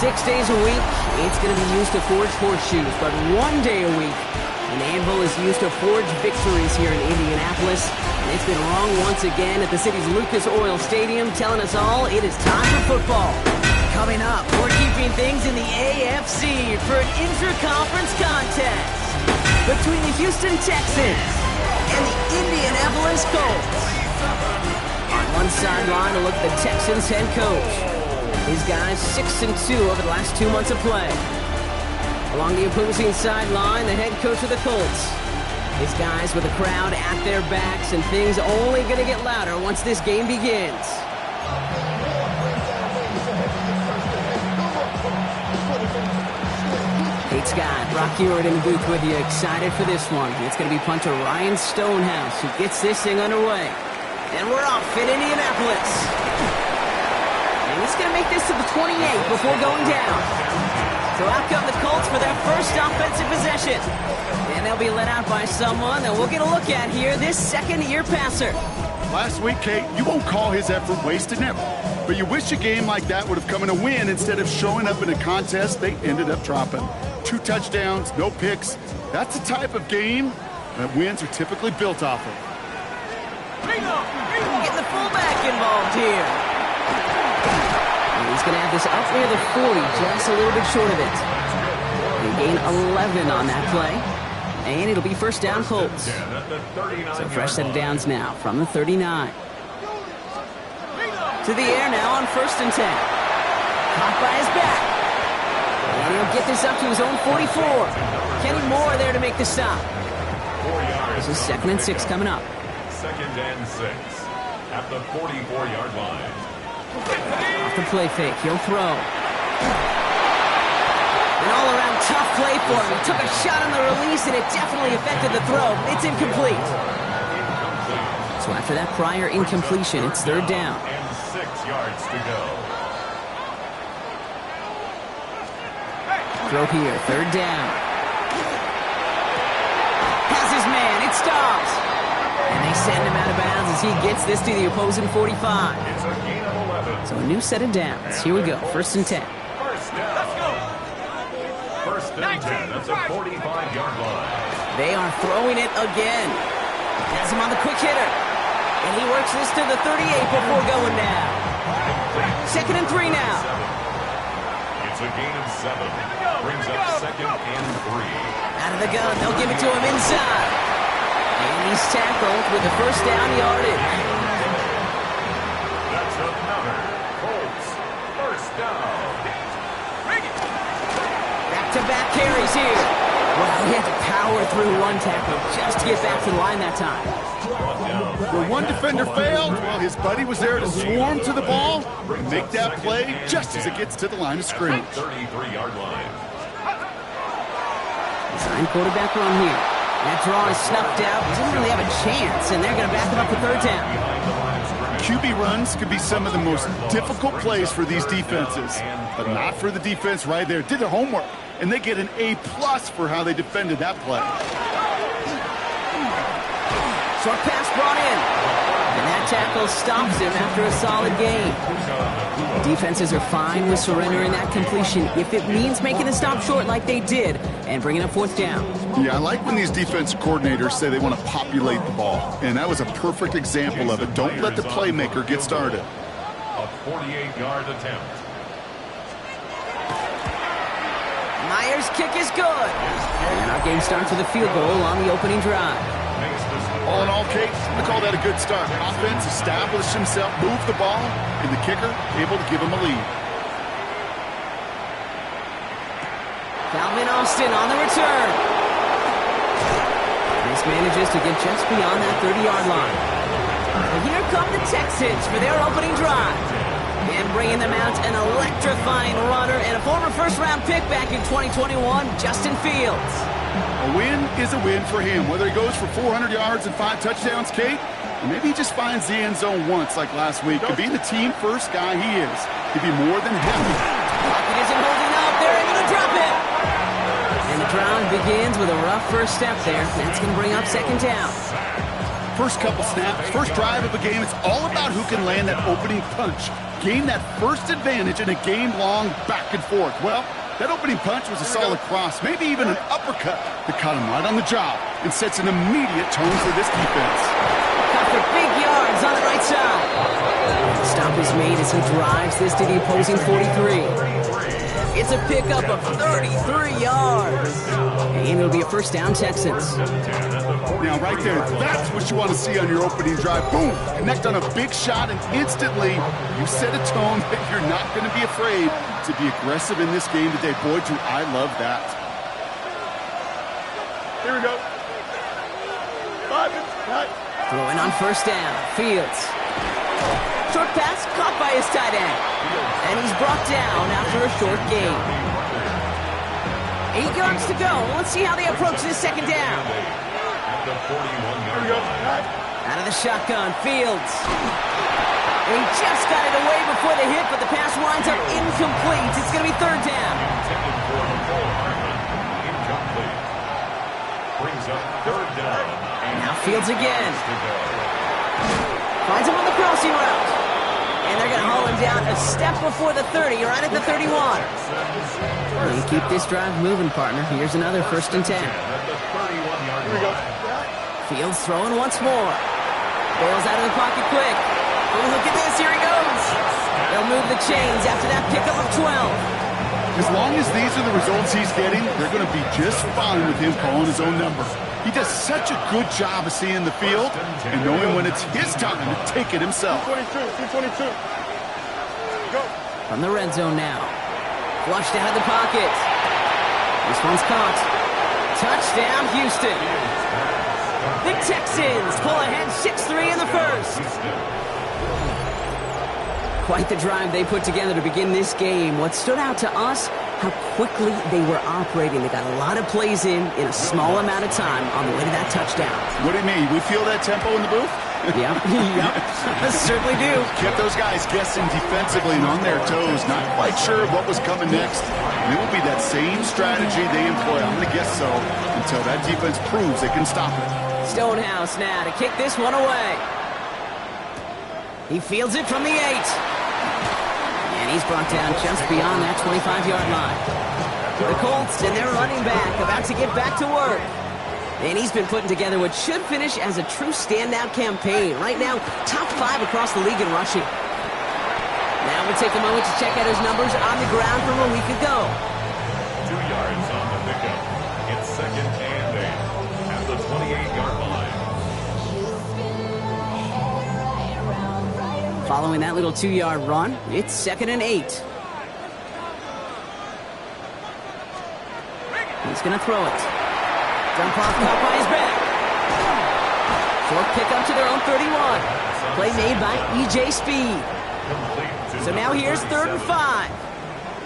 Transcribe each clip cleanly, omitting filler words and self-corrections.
6 days a week, it's going to be used to forge horseshoes, but 1 day a week, an anvil is used to forge victories here in Indianapolis. And it's been wrong once again at the city's Lucas Oil Stadium, telling us all it is time for football. Coming up, we're keeping things in the AFC for an intra-conference contest between the Houston Texans and the Indianapolis Colts. On one sideline, a look at the Texans head coach. These guys 6-2 over the last 2 months of play. Along the opposing sideline, the head coach of the Colts. These guys with the crowd at their backs, and things only going to get louder once this game begins. Hey Scott, Brock Hewitt in the booth with you, excited for this one. It's going to be punter Ryan Stonehouse who gets this thing underway. And we're off in Indianapolis. And he's going to make this to the 28 before going down. So out come the Colts for their first offensive possession. And they'll be led out by someone that we'll get a look at here, this second-year passer. Last week, Kate, you won't call his effort wasted, never. But you wish a game like that would have come in a win instead of showing up in a contest they ended up dropping. 2 touchdowns, no picks. That's the type of game that wins are typically built off of. Getting the fullback involved here. And he's going to have this up near the 40, just a little bit short of it. They gain 11 on that play. And it'll be first down Colts. So fresh set of downs now from the 39. To the air now on 1st and 10. Caught by his back. And he'll get this up to his own 44. Kenny Moore there to make the stop. This is 2nd and 6 coming up. 2nd and 6 at the 44-yard line. Off the play fake, he'll throw. An all-around tough play for him. He took a shot on the release, and it definitely affected the throw. It's incomplete. So after that prior incompletion, it's 3rd down. And 6 yards to go. Throw here, 3rd down. Has his man, it stops. And they send him out of bounds as he gets this to the opposing 45. It's a gain of 11. So a new set of downs. Here we go, 1st and 10. First down. Let's go. 1st and 10. That's a 45-yard line. They are throwing it again. Has him on the quick hitter. And he works this to the 38 before going down. 2nd and 3 now. It's a gain of 7. Brings up 2nd and 3. Out of the gun, they'll give it to him inside. And he's tackled with the first down yardage. That's another Colts first down. Back-to-back carries here. Well, he had to power through one tackle just to get back to the line that time. Where one defender failed, well, his buddy was there to swarm to the ball and make that play just as it gets to the line of scrimmage. 33-yard line. Design quarterback run here. That draw is snuffed out. He doesn't really have a chance, and they're going to back him up to 3rd down. QB runs could be some of the most difficult plays for these defenses, but not for the defense right there. Did their homework, and they get an A+ for how they defended that play. Short pass brought in. And that tackle stops him after a solid gain. Defenses are fine with surrendering that completion if it means making the stop short like they did and bringing up 4th down. Yeah, I like when these defensive coordinators say they want to populate the ball, and that was a perfect example of it. Don't let the playmaker get started. A 48-yard attempt. Myers' kick is good. And our game starts with a field goal on the opening drive. All in all, Kate, I call that a good start. Offense established himself, moved the ball, and the kicker able to give him a lead. Calvin Austin on the return. This manages to get just beyond that 30-yard line. And here come the Texans for their opening drive. And bringing them out an electrifying runner and a former first-round pick back in 2021, Justin Fields. A win is a win for him, whether he goes for 400 yards and 5 touchdowns, Kate, or maybe he just finds the end zone once like last week. To be the team-first guy he is, he'd be more than happy. Pocket isn't holding up. They're able to drop it. And the drive begins with a rough first step there. That's going to bring up 2nd down. first couple snaps, first drive of a game, it's all about who can land that opening punch, gain that first advantage in a game-long back and forth. Well, that opening punch was a solid cross, maybe even an uppercut that caught him right on the job and sets an immediate tone for this defense. Got for big yards on the right side. The stop is made as he drives this to the opposing 43. It's a pickup of 33 yards. And it'll be a first down, Texans. Now, right there, that's what you want to see on your opening drive. Boom! Connect on a big shot, and instantly you set a tone that you're not going to be afraid to be aggressive in this game today. Boy, do I love that. Here we go. Throwing on first down. Fields. Short pass caught by his tight end. And he's brought down after a short gain. 8 yards to go. Let's see how they approach this second down. Out of the shotgun, Fields. And he just got it away before the hit, but the pass winds up incomplete. It's going to be third down. Brings up third down. Now Fields again. Finds him on the crossing route. And they're going to haul him down a step before the 30, right at the 31. You keep this drive moving, partner. Here's another first and 10. Here we go. Fields throwing once more. Bales out of the pocket quick. Oh, look at this. Here he goes. They'll move the chains after that pickup of 12. As long as these are the results he's getting, they're going to be just fine with him calling his own number. He does such a good job of seeing the field and knowing when it's his time to take it himself. 222. Go. From the red zone now. Flushed out of the pocket. This one's caught. Touchdown, Houston. The Texans pull ahead 6-3 in the first. Quite the drive they put together to begin this game. What stood out to us, how quickly they were operating. They got a lot of plays in a small amount of time on the way to that touchdown. What do you mean? We feel that tempo in the booth? Yep, yep, certainly do. Kept those guys guessing defensively and on their toes, not quite sure what was coming next. And it will be that same strategy they employ, I'm going to guess so, until that defense proves they can stop it. Stonehouse now to kick this one away. He fields it from the 8. And he's brought down just beyond that 25-yard line. The Colts and their running back about to get back to work. And he's been putting together what should finish as a true standout campaign. Right now, top 5 across the league in rushing. Now we'll take a moment to check out his numbers on the ground from a week ago. 2 yards on the pickup. It's second and 8 at the 28-yard line. Following that little 2-yard run, it's second and 8. He's going to throw it. Dump off caught by his back. Short pickup to their own 31. Play made by E.J. Speed. So now here's third and 5.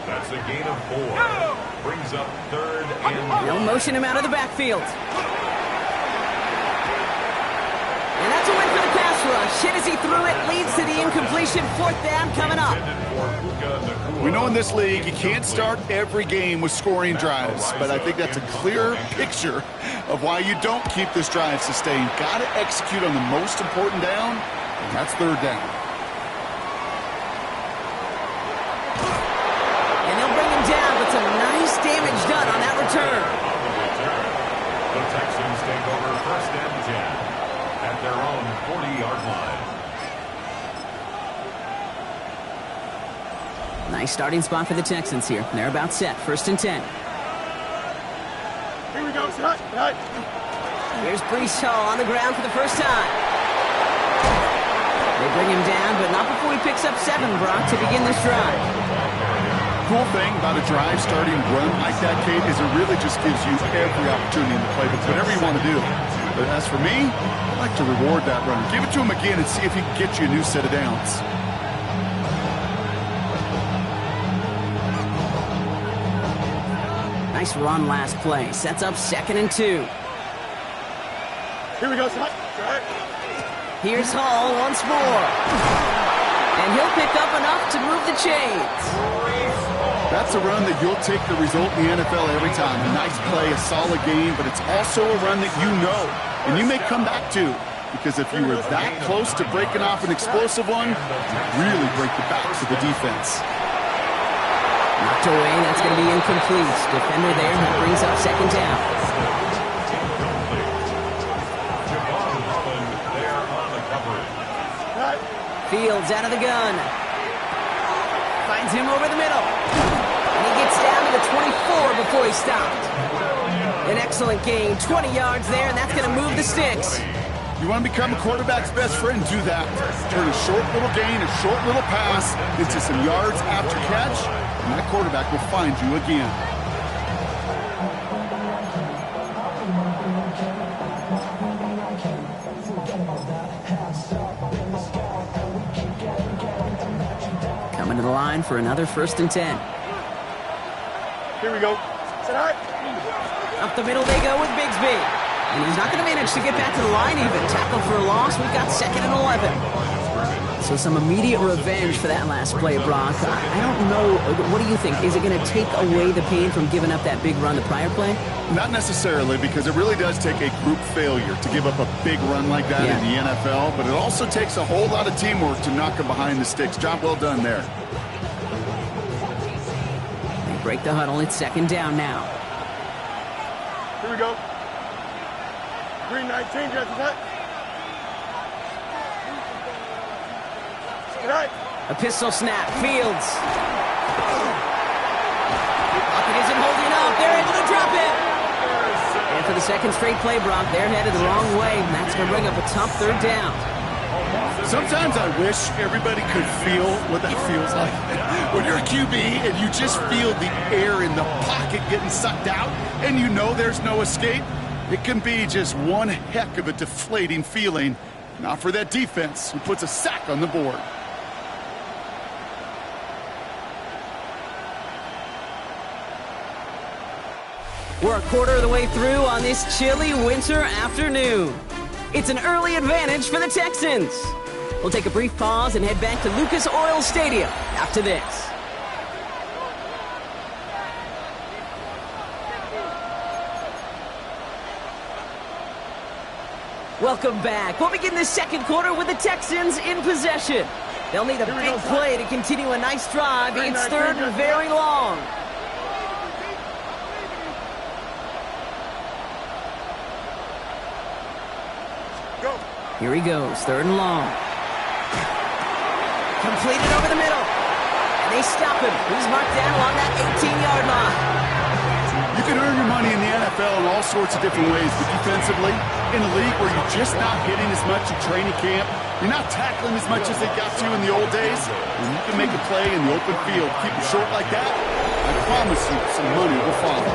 That's a gain of 4. Brings up third and No motion him out of the backfield. And that's a win for the pass rush. Hit as he threw it, leads to the incompletion. Fourth down coming up. We know in this league you can't start every game with scoring drives, but I think that's a clear picture of why you don't keep this drive sustained. Got to execute on the most important down, and that's third down. And they'll bring him down, but some nice damage done on that return. the Texans take over first and 10 at their own 40-yard line. Nice starting spot for the Texans here. They're about set. First and 10. Here we go. Hut. Here's Breece Hall on the ground for the first time. They bring him down, but not before he picks up 7, Brock, to begin this drive. Cool thing about a drive starting run like that, Kate, is it really just gives you every opportunity in the playbook, whatever you want to do. But as for me, I like to reward that runner. Give it to him again and see if he can get you a new set of downs. Nice run last play. Sets up second and 2. Here we go. Hut. Here's Hall once more. And he'll pick up enough to move the chains. That's a run that you'll take the result in the NFL every time. A nice play, a solid game, but it's also a run that you know and you may come back to. because if you were that close to breaking off an explosive one, you really break the backs of the defense. Knocked away, that's going to be incomplete. Defender there, that brings up second down. Fields out of the gun. Finds him over the middle. And he gets down to the 24 before he stopped. An excellent gain, 20 yards there, and that's going to move the sticks. You want to become a quarterback's best friend, do that. Turn a short little gain, a short little pass into some yards after catch, and that quarterback will find you again. Coming to the line for another 1st and 10. Here we go. Sit high. Up the middle they go with Bigsby. And he's not going to manage to get back to the line even. Tackle for a loss. We've got 2nd and 11. So some immediate revenge for that last play, Brock. I don't know. What do you think? Is it going to take away the pain from giving up that big run the prior play? Not necessarily, because it really does take a group failure to give up a big run like that in the NFL. But it also takes a whole lot of teamwork to knock him behind the sticks. Job well done there. They break the huddle. It's 2nd down now. Here we go. Green 19, Jesse, set. Right. A pistol snap. Fields. Pocket isn't holding up. They're able to drop it. And for the 2nd straight play, Brock, they're headed the wrong way. And that's going to bring up a tough 3rd down. Sometimes I wish everybody could feel what that feels like. When you're a QB and you just feel the air in the pocket getting sucked out and you know there's no escape, it can be just one heck of a deflating feeling. Not for that defense who puts a sack on the board. We're a quarter of the way through on this chilly winter afternoon. It's an early advantage for the Texans. We'll take a brief pause and head back to Lucas Oil Stadium after this. Welcome back. We'll begin the 2nd quarter with the Texans in possession. They'll need a big play to continue a nice drive. It's 3rd and very long. Here he goes, 3rd and long. Completed over the middle. And they stop him. He's marked down along that 18-yard line. You can earn your money in the NFL in all sorts of different ways, but defensively, in a league where you're just not hitting as much in training camp, you're not tackling as much as they got to in the old days, and you can make a play in the open field, keep it short like that, I promise you some money will follow.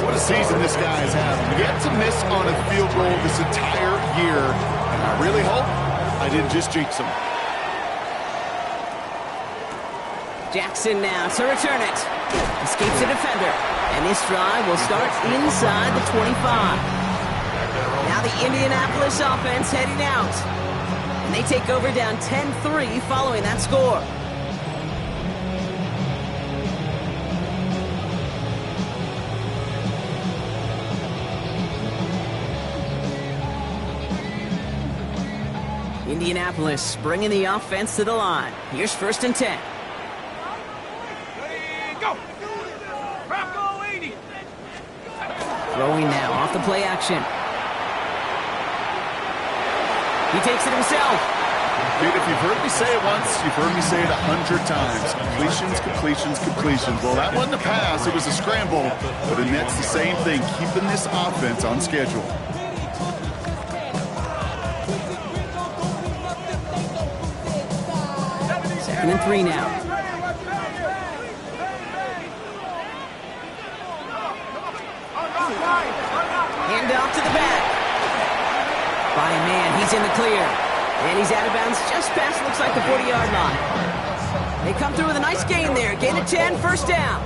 What a season this guy has had. Yet to miss on a field goal this entire year, and I really hope I didn't just jinx him. Jackson now to return it. Escapes the defender. And this drive will start inside the 25. Now the Indianapolis offense heading out. And they take over down 10-3 following that score. Indianapolis bringing the offense to the line. Here's 1st and 10. Throwing now off the play action. He takes it himself. Dude, if you've heard me say it once, you've heard me say it 100 times. Completions, completions, completions. Well, that wasn't a pass. It was a scramble. But the Nets, the same thing, keeping this offense on schedule. 2nd and 3 now. Hand off to the back. By a man, he's in the clear. And he's out of bounds just past, looks like the 40-yard line. They come through with a nice gain there. Gain of 10, 1st down.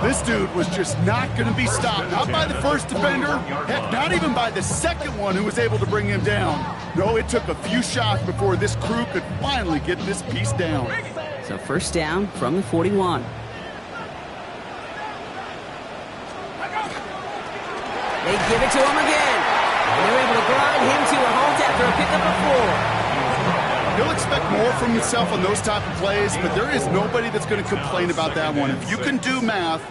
This dude was just not going to be stopped. Not by the first defender. Heck, not even by the second one who was able to bring him down. No, it took a few shots before this crew could finally get this piece down. So 1st down from the 41. They give it to him again. And they're able to grind him to a halt after He'll expect more from himself on those type of plays, but there is nobody that's going to complain about that one. If you can do math,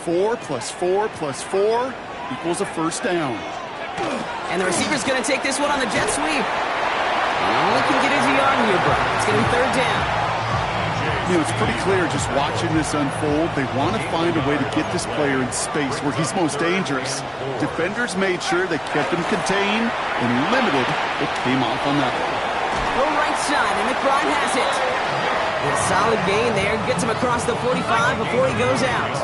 4 + 4 + 4 equals a first down. And the receiver's going to take this one on the jet sweep. And all he can get is a yard here, bro. It's going to be third down. You know, it's pretty clear just watching this unfold. They want to find a way to get this player in space where he's most dangerous. Defenders made sure they kept him contained and limited what came off on that one. Go right side, and McBride has it. A solid gain there. Gets him across the 45 before he goes out.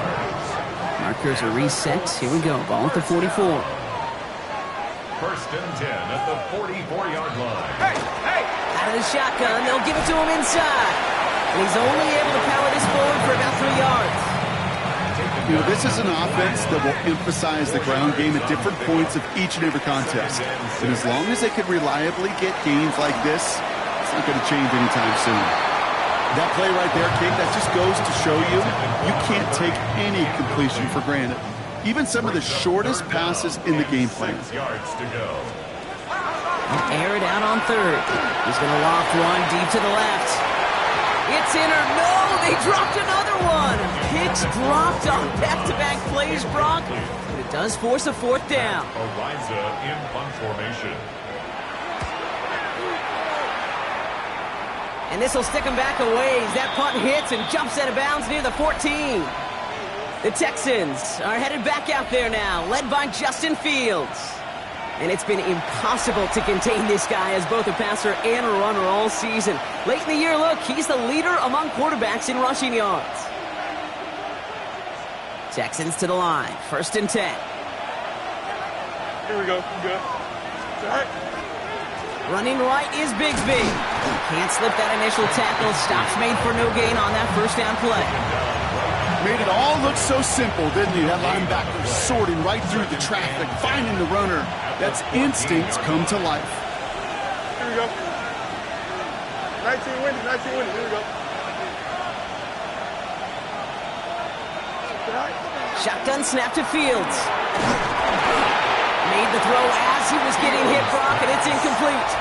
Markers are reset. Here we go. Ball at the 44. First and 10 at the 44-yard line. Out of the shotgun. They'll give it to him inside. And he's only able to power this forward for about 3 yards. You know, this is an offense that will emphasize the ground game at different points of each and every contest. And as long as they can reliably get gains like this, it's not going to change anytime soon. That play right there, Kate, that just goes to show you, you can't take any completion for granted. Even some of the shortest passes in the game plan. 6 yards to go. Air it out on third. He's going to loft one deep to the left. It's in or no, they dropped another one. Picks dropped on back-to-back plays, Brock. But it does force a fourth down. Ariza in punt formation. And this will stick him back a ways. That punt hits and jumps out of bounds near the 14. The Texans are headed back out there now, led by Justin Fields. And it's been impossible to contain this guy as both a passer and a runner all season. Late in the year, look, he's the leader among quarterbacks in rushing yards. Texans to the line, first and 10. Here we go. Good. All right. Running right is Bigsby. Can't slip that initial tackle. Stops made for no gain on that first down play. Made it all look so simple, didn't he? That linebacker sorting right through the traffic, finding the runner. That's instincts come to life. Here we go. 19 winning. Here we go. Shotgun snap to Fields. Made the throw as he was getting hit, Brock, and it's incomplete.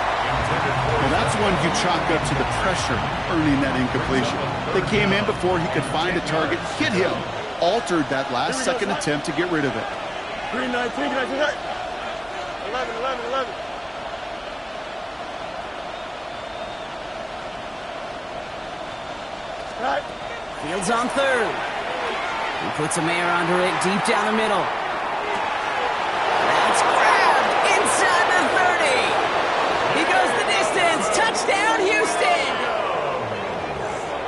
Well, that's one you chalk up to the pressure earning that incompletion. They came in before he could find a target, hit him, altered that last second attempt to get rid of it. 3-19, 11. Right. Fields on third. He puts a mare under it deep down the middle. That's grabbed inside the 30. He goes the distance. Touchdown, Houston.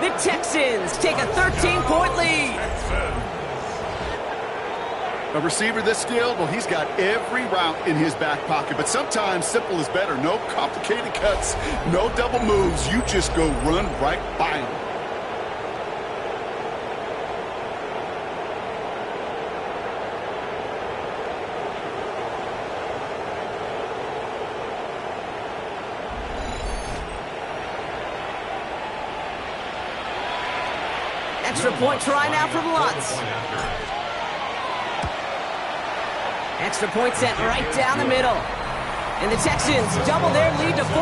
The Texans take a 13-point lead. A receiver this skilled, well, he's got every route in his back pocket, but sometimes simple is better. No complicated cuts, no double moves. You just go run right by him. Extra point try now from Lutz. Extra point set right down the middle. And the Texans double their lead to 14.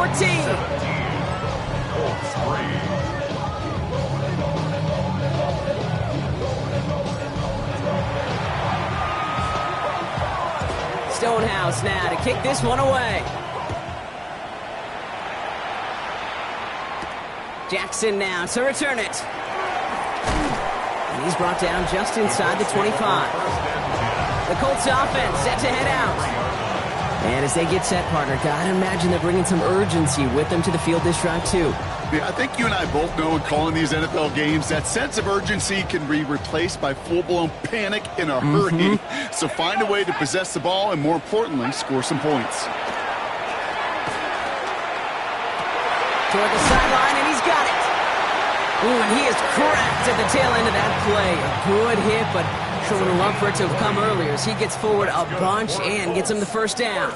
Stonehouse now to kick this one away. Jackson now to return it. And he's brought down just inside the 25. The Colts offense set to head out. And as they get set, partner, gotta imagine they're bringing some urgency with them to the field this drive, too. Yeah, I think you and I both know in calling these NFL games, that sense of urgency can be replaced by full-blown panic in a hurry. So find a way to possess the ball and, more importantly, score some points. Toward the sideline, and he's got it. Ooh, and he is cracked at the tail end of that play. A good hit, but sure would have loved for it to have come earlier as he gets forward a bunch and gets him the first down.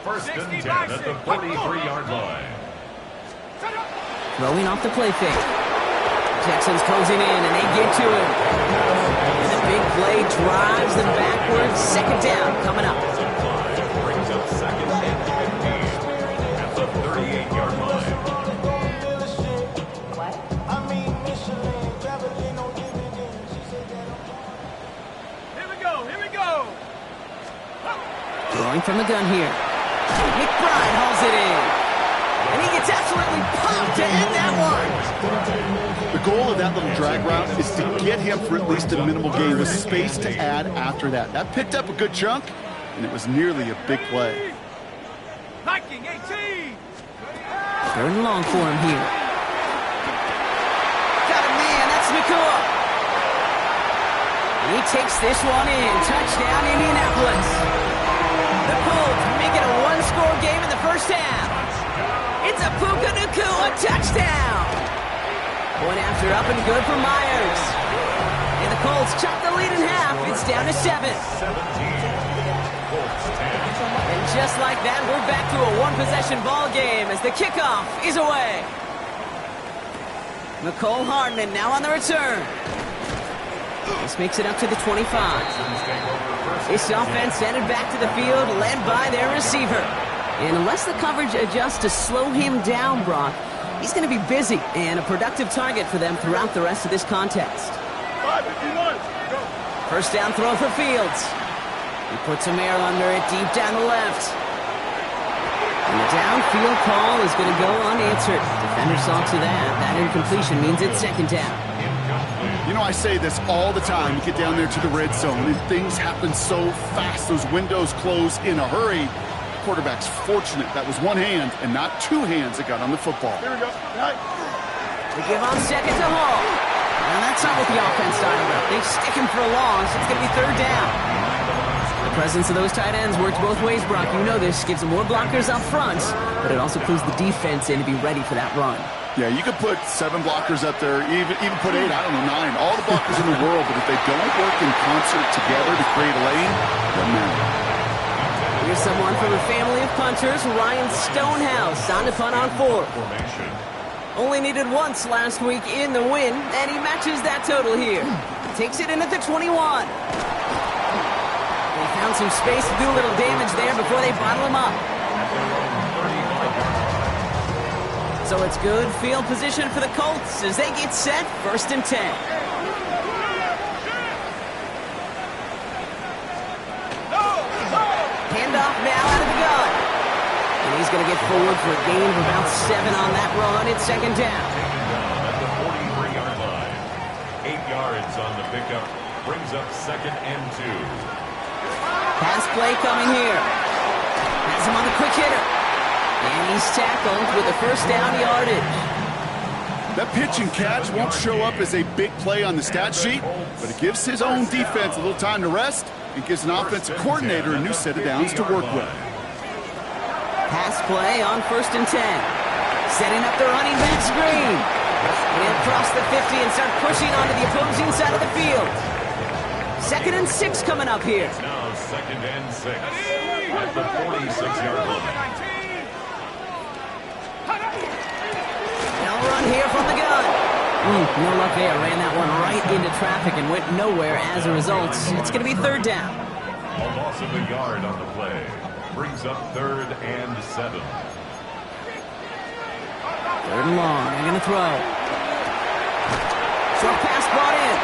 First and 10 at the 43-yard line. Throwing off the play fake. Texans closing in, and they get to him. And the big play drives them backwards. Second down coming up. Brings up second and 15. the gun here. McBride hauls it in. And he gets absolutely pumped to end that one. The goal of that little drag route is to get him for at least a minimal gain with space to add after that. That picked up a good chunk, and it was nearly a big play. 18. 3rd and long for him here. Got a man, that's Nakua. He takes this one in. Touchdown, Indianapolis. The Colts make it a one-score game in the first half. It's a Puka Nakua touchdown. One after up and good for Myers. And the Colts chop the lead in half. It's down to 7. And just like that, we're back to a one-possession ball game as the kickoff is away. McCole Hardman now on the return. This makes it up to the 25. This offense headed back to the field, led by their receiver. And unless the coverage adjusts to slow him down, Brock, he's going to be busy and a productive target for them throughout the rest of this contest. 5:51. Go. First down throw for Fields. He puts some air under it deep down the left. And the downfield call is going to go unanswered. Defender saw to that. That incompletion means it's 2nd down. You know, I say this all the time. You get down there to the red zone, and things happen so fast. Those windows close in a hurry. The quarterback's fortunate that was one hand and not two hands that got on the football. Here we go. Nice. They give on 2nd to Hall. And that's not what the offense started about. They stick him for a loss. It's going to be 3rd down. The presence of those tight ends works both ways, Brock. You know this. Gives them more blockers up front, but it also clues the defense in to be ready for that run. Yeah, you could put 7 blockers up there, even put 8, I don't know, 9. All the blockers in the world, but if they don't work in concert together to create a lane, it doesn't matter. Here's someone from a family of punters, Ryan Stonehouse, on to punt on 4th. Only needed once last week in the win, and he matches that total here. Takes it in at the 21. They found some space to do a little damage there before they bottle him up. So it's good field position for the Colts as they get set, 1st and 10. Handoff now out of the gun. And he's going to get forward for a gain of about 7 on that run. It's 2nd down. At the 43-yard line. 8 yards on the pickup. Brings up 2nd and 2. Pass play coming here. Has him on the quick hitter. And he's tackled with a 1st down yardage. That pitch and catch won't show up as a big play on the stat sheet, but it gives his own defense a little time to rest and gives an offensive coordinator a new set of downs to work with. Pass play on 1st and 10. Setting up the running back screen. He'll cross the 50 and start pushing onto the opposing side of the field. 2nd and 6 coming up here. It's now 2nd and 6 at the 46-yard line. They'll run here from the gun. No luck there. Ran that one right into traffic and went nowhere as a result. It's going to be 3rd down. A loss of a yard on the play. Brings up 3rd and 7. 3rd and long. They're going to throw. Short pass brought in.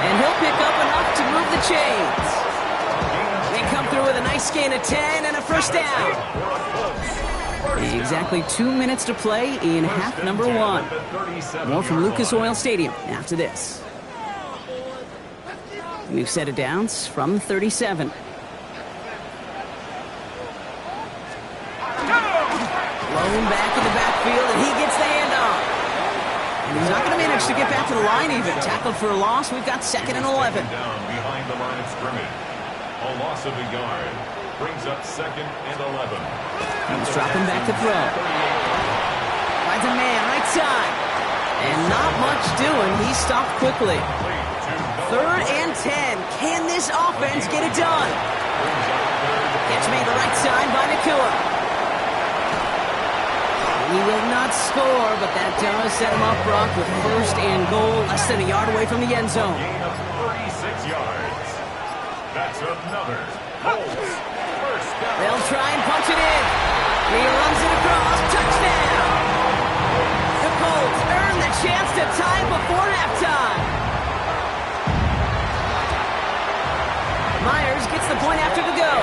And he'll pick up enough to move the chains. They come through with a nice gain of 10 and a 1st down. Exactly 2 minutes to play in half number 1. More from Lucas Oil Stadium after this. New set of downs from 37. Blown back in the backfield, and he gets the handoff. And he's not going to manage to get back to the line even. Tackled for a loss. We've got 2nd and 11. Down behind the line of scrimmage. A loss of a yard. Brings up 2nd and 11. He's dropping back to throw. Finds a man right side. And not much doing. He stopped quickly. 3rd and 10. Can this offense get it done? Catch made the right side by Nakua. He will not score, but that does set him up, Brock, with 1st and goal, less than a yard away from the end zone. Gain of 36 yards. That's another Colts 1st down. They'll try and punch it in. He runs it across. Touchdown. The Colts earn the chance to tie before halftime. Myers gets the point after to go.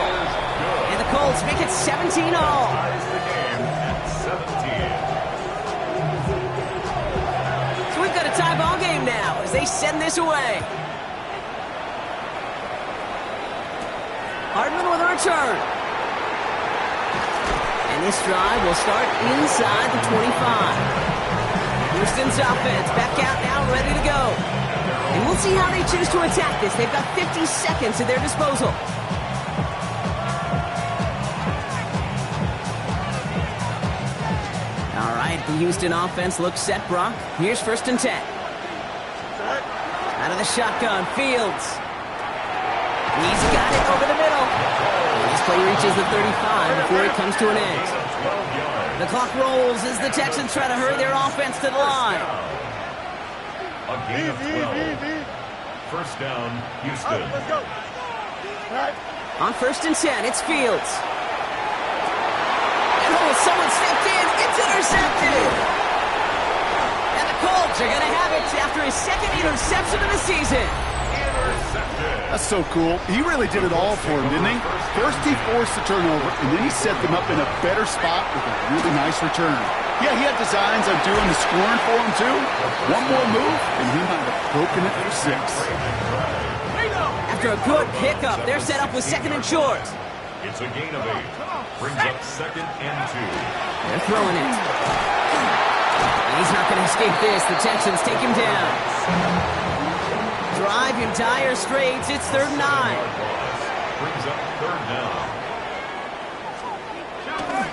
And the Colts Colts make it 17 all. Ties the game at 17. So we've got a tie ball game now as they send this away. Hardman with a return. And this drive will start inside the 25. Houston's offense back out now, ready to go. And we'll see how they choose to attack this. They've got 50 seconds at their disposal. All right, the Houston offense looks set, Brock. Here's 1st and 10. Out of the shotgun, Fields. He's got it over the middle. And this play reaches the 35 before it comes to an end. The clock rolls as the Texans try to hurry their offense to the line. A gain of 12. First down, Houston. Let's go. On 1st and 10, it's Fields. And someone stepped in. It's intercepted. And the Colts are going to have it after his 2nd interception of the season. That's so cool. He really did it all for him, didn't he? First he forced the turnover, and then he set them up in a better spot with a really nice return. Yeah, he had designs on doing the scoring for him, too. One more move, and he might have broken it for 6. After a good pickup, they're set up with 2nd and short. It's a gain of 8. Brings up 2nd and 2. They're throwing it. And he's not going to escape this. The Texans take him down. Drive in dire straits. It's 3rd and 9. Brings up 3rd down.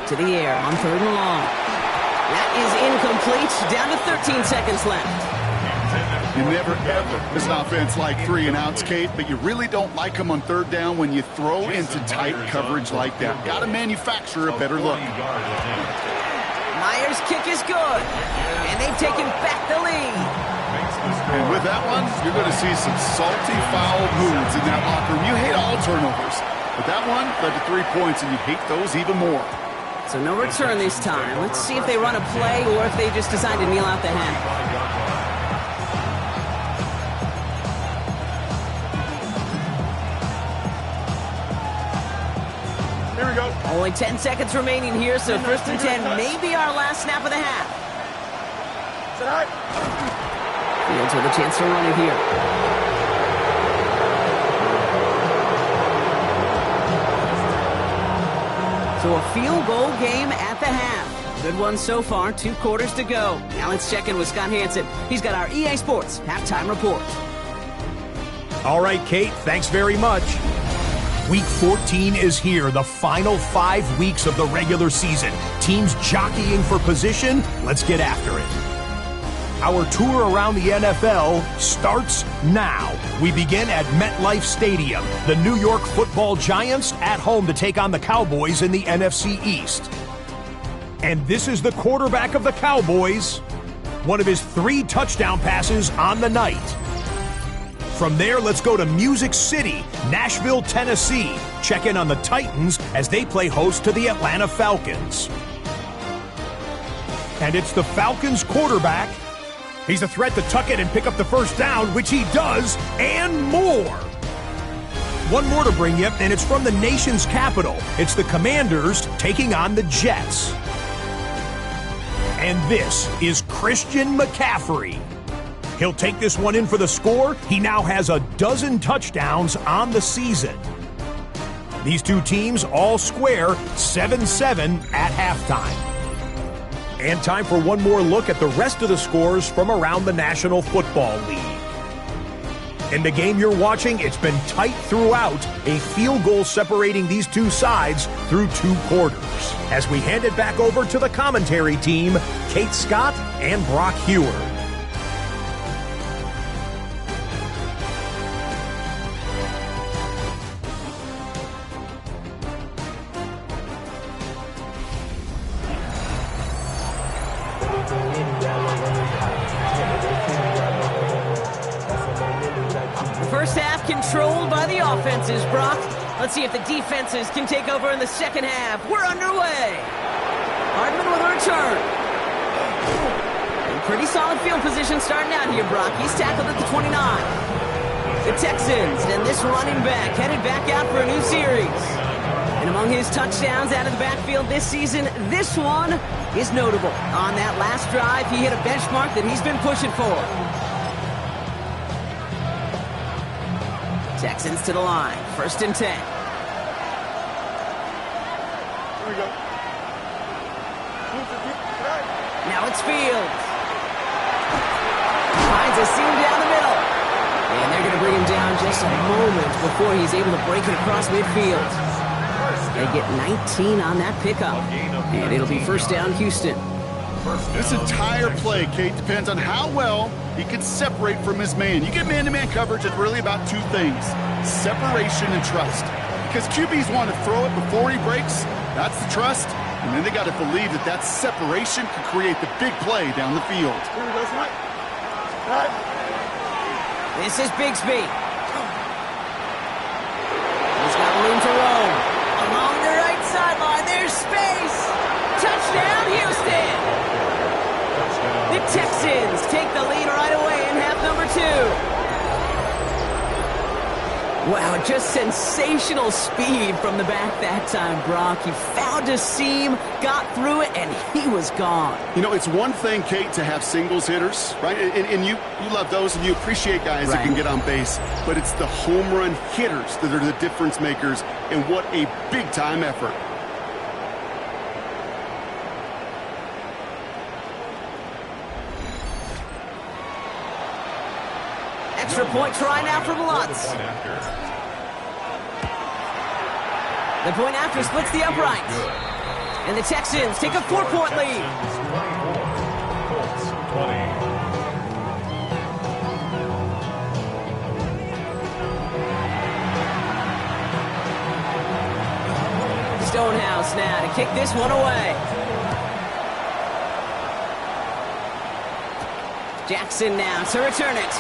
To the air on 3rd and long. That is incomplete. Down to 13 seconds left. You never ever miss an offense like 3 and outs, Kate, but you really don't like them on 3rd down when you throw into tight coverage like that. Got to manufacture a better look. Myers' kick is good. And they've taken back the lead. And with that one, you're going to see some salty, foul moods in that locker room. You hate all turnovers, but that one led to 3 points, and you hate those even more. So no return this time. Let's see if they run a play or if they just decide to kneel out the half. Here we go. Only 10 seconds remaining here, so 1st and 10 may be our last snap of the half. Sit high. Fields with a chance to run it here. So a field goal game at the half. Good one so far, 2 quarters to go. Now let's check in with Scott Hansen. He's got our EA Sports halftime report. All right, Kate, thanks very much. Week 14 is here, the final 5 weeks of the regular season. Teams jockeying for position. Let's get after it. Our tour around the NFL starts now. We begin at MetLife Stadium. The New York Football Giants at home to take on the Cowboys in the NFC East. And this is the quarterback of the Cowboys. One of his 3 touchdown passes on the night. From there, let's go to Music City, Nashville, Tennessee. Check in on the Titans as they play host to the Atlanta Falcons. And it's the Falcons quarterback. He's a threat to tuck it and pick up the first down, which he does, and more. One more to bring you, and it's from the nation's capital. It's the Commanders taking on the Jets. And this is Christian McCaffrey. He'll take this one in for the score. He now has a 12 touchdowns on the season. These 2 teams all square 7-7 at halftime. And time for one more look at the rest of the scores from around the National Football League. In the game you're watching, it's been tight throughout, a field goal separating these 2 sides through 2 quarters. As we hand it back over to the commentary team, Kate Scott and Brock Heward. First half controlled by the offenses, Brock. Let's see if the defenses can take over in the second half. We're underway. Hardman with a return. And pretty solid field position starting out here, Brock. He's tackled at the 29. The Texans and this running back headed back out for a new series. And among his touchdowns out of the backfield this season, this one is notable. On that last drive, he hit a benchmark that he's been pushing for. Texans to the line. 1st and 10. Here we go. Now it's Fields. Finds a seam down the middle. And they're going to bring him down just a moment before he's able to break it across midfield. They get 19 on that pickup. And it'll be 1st down, Houston. This entire play, Kate, depends on how well he can separate from his man. You get man-to-man coverage, it's really about two things: separation and trust. Because QBs want to throw it before he breaks. That's the trust. And then they got to believe that that separation can create the big play down the field. Here we go, Smite. Right. This is Bigsby. He's got room to roam. Along the right sideline, there's space. Touchdown, Houston. The Texans take the lead right away in half number 2. Wow, just sensational speed from the back that time, Brock. He found a seam, got through it, and he was gone. You know, it's one thing, Kate, to have singles hitters, right? And you love those, and you appreciate guys that can get on base. But it's the home run hitters that are the difference makers, and what a big-time effort. Extra point try now from Lutz. The point after splits the uprights. And the Texans take a 4-point lead. Stonehouse now to kick this one away. Jackson now to return it.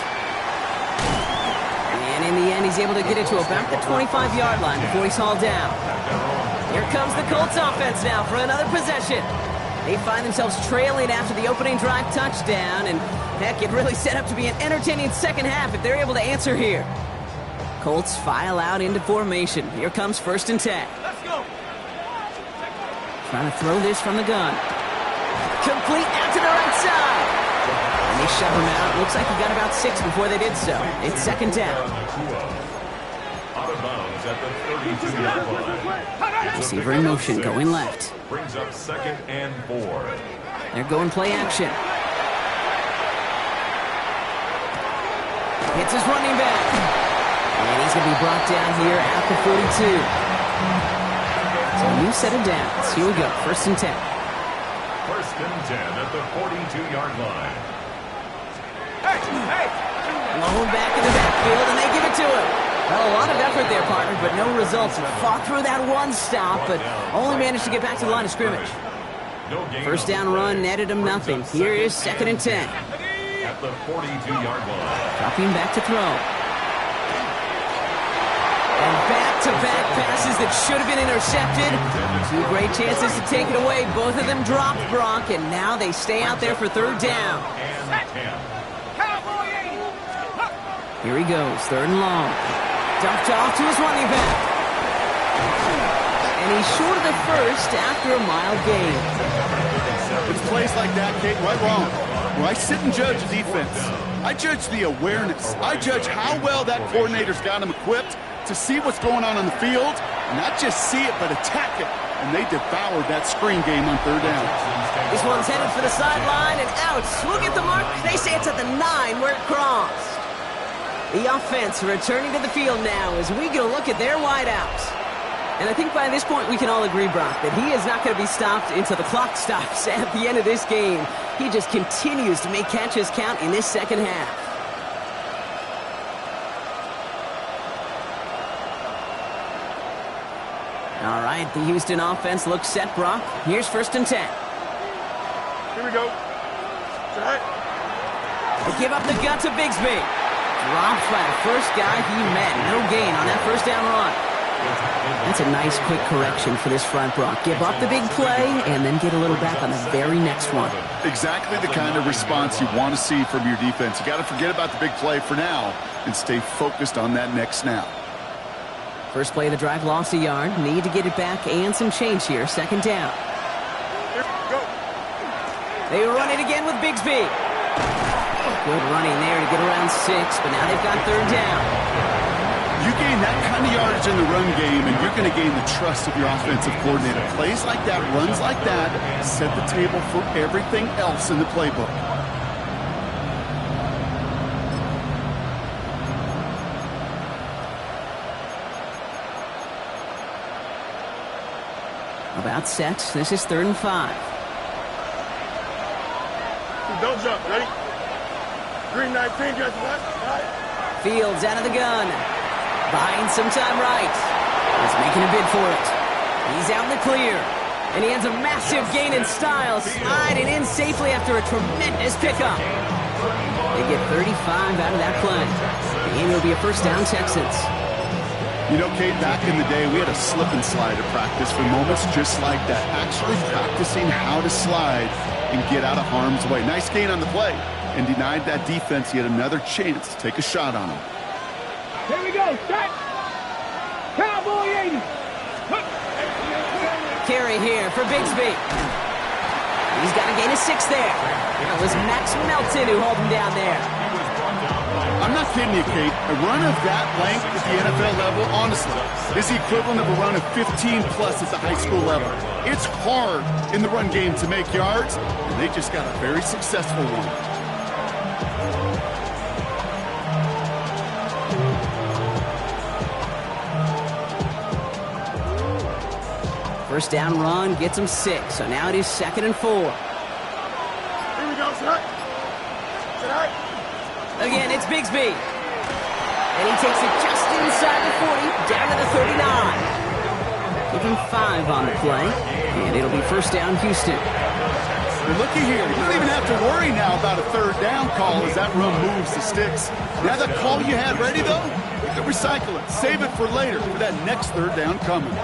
And in the end, he's able to get it to about the 25-yard line before he's hauled down. Here comes the Colts offense now for another possession. They find themselves trailing after the opening drive touchdown, and heck, it really set up to be an entertaining second half if they're able to answer here. Colts file out into formation. Here comes 1st and 10. Let's go. Trying to throw this from the gun. Complete out to the right side. And they shove him out. Looks like he got about 6 before they did so. It's 2nd down. Out of bounds at the 32-yard line. Receiver in motion, going left. Brings up 2nd and 4. They're going play action. Hits his running back. And he's going to be brought down here at the 42. So a new set of downs. Here we go, 1st and 10. 1st and 10 at the 42-yard line. Blown back in the backfield, and they give it to him. Well, a lot of effort there, partner, but no results. Fought through that one stop, but only managed to get back to the line of scrimmage. 1st down run netted him nothing. Here is 2nd and 10. At the 42-yard line. Dropping back to throw. And back-to-back passes that should have been intercepted. 2 great chances to take it away. Both of them dropped, Brock, and now they stay out there for 3rd down. Here he goes, 3rd and long. Dumped off to his running back. And he's short of the 1st after a mild gain. It's plays like that, Kate, right wrong. When I sit and judge defense, I judge the awareness. I judge how well that coordinator's got him equipped to see what's going on the field, and not just see it, but attack it. And they devoured that screen game on 3rd down. This one's headed for the sideline and out. Look at the mark. They say it's at the 9 where it crossed. The offense returning to the field now as we get a look at their wideouts. And I think by this point we can all agree, Brock, that he is not going to be stopped until the clock stops at the end of this game. He just continues to make catches count in this second half. All right, the Houston offense looks set, Brock. Here's 1st and 10. Here we go. Right. They give up the gut to Bigsby. Dropped by the first guy he met. No gain on that 1st down run. That's a nice quick correction for this front, Brock. Give up the big play and then get a little back on the very next one. Exactly the kind of response you want to see from your defense. You got to forget about the big play for now and stay focused on that next snap. First play of the drive lost a yard. Need to get it back and some change here. Second down. Go. They run it again with Bigsby. Good running there to get around 6, but now they've got third down. You gain that kind of yardage in the run game, and you're going to gain the trust of your offensive coordinator. Plays like that, runs like that, set the table for everything else in the playbook. About set. This is 3rd and 5. Don't jump. Ready? Green 19, just left. Right. Fields out of the gun. Buying some time right. He's making a bid for it. He's out in the clear. And he has a massive gain in style, sliding in safely after a tremendous pickup. They get 35 out of that play. The game will be a first down, Texans. You know, Kate, back in the day, we had a slip and slide at practice for moments just like that. Actually practicing how to slide and get out of harm's way. Nice gain on the play, and denied that defense yet another chance to take a shot on him. Here we go. Set. Cowboy 80. Carry here for Bigsby. He's got a gain of 6 there. It was Max Melton who held him down there. I'm not kidding you, Kate. A run of that length at the NFL level, honestly, is the equivalent of a run of 15-plus at the high school level. It's hard in the run game to make yards, and they just got a very successful one. First down run gets him 6, so now it is 2nd and 4. Here we go, Set. Set. Again, it's Bigsby. And he takes it just inside the 40, down to the 39. Give him 5 on the play, and it'll be first down, Houston. Well, looky here. You don't even have to worry now about a third down call as that run moves the sticks. Now that call you had ready, though, you can recycle it. Save it for later for that next third down coming.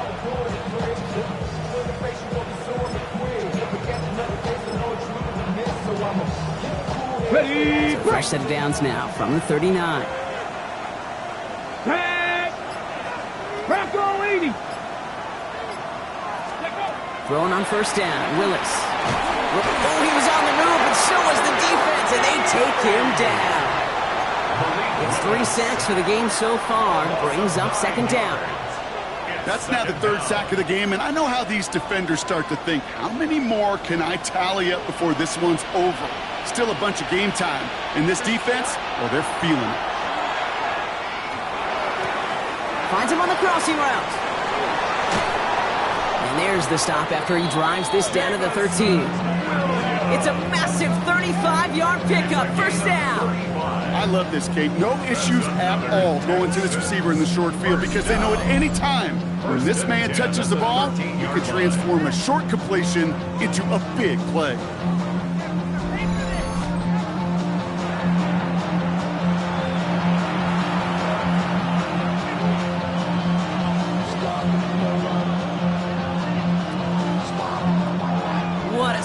Ready. Fresh set of downs now from the 39. Tag. Bronco 80. Throwing on first down, Willis. Oh, he was on the move, but so was the defense, and they take him down. It's 3 sacks for the game so far. Brings up second down. That's now the 3rd sack of the game, and I know how these defenders start to think, how many more can I tally up before this one's over? Still a bunch of game time. And this defense, well, they're feeling it. Finds him on the crossing route. And there's the stop after he drives this down to the 13. It's a massive 35-yard pickup, first down. I love this, Kate. No issues at all going to this receiver in the short field because they know at any time when this man touches the ball, you can transform a short completion into a big play.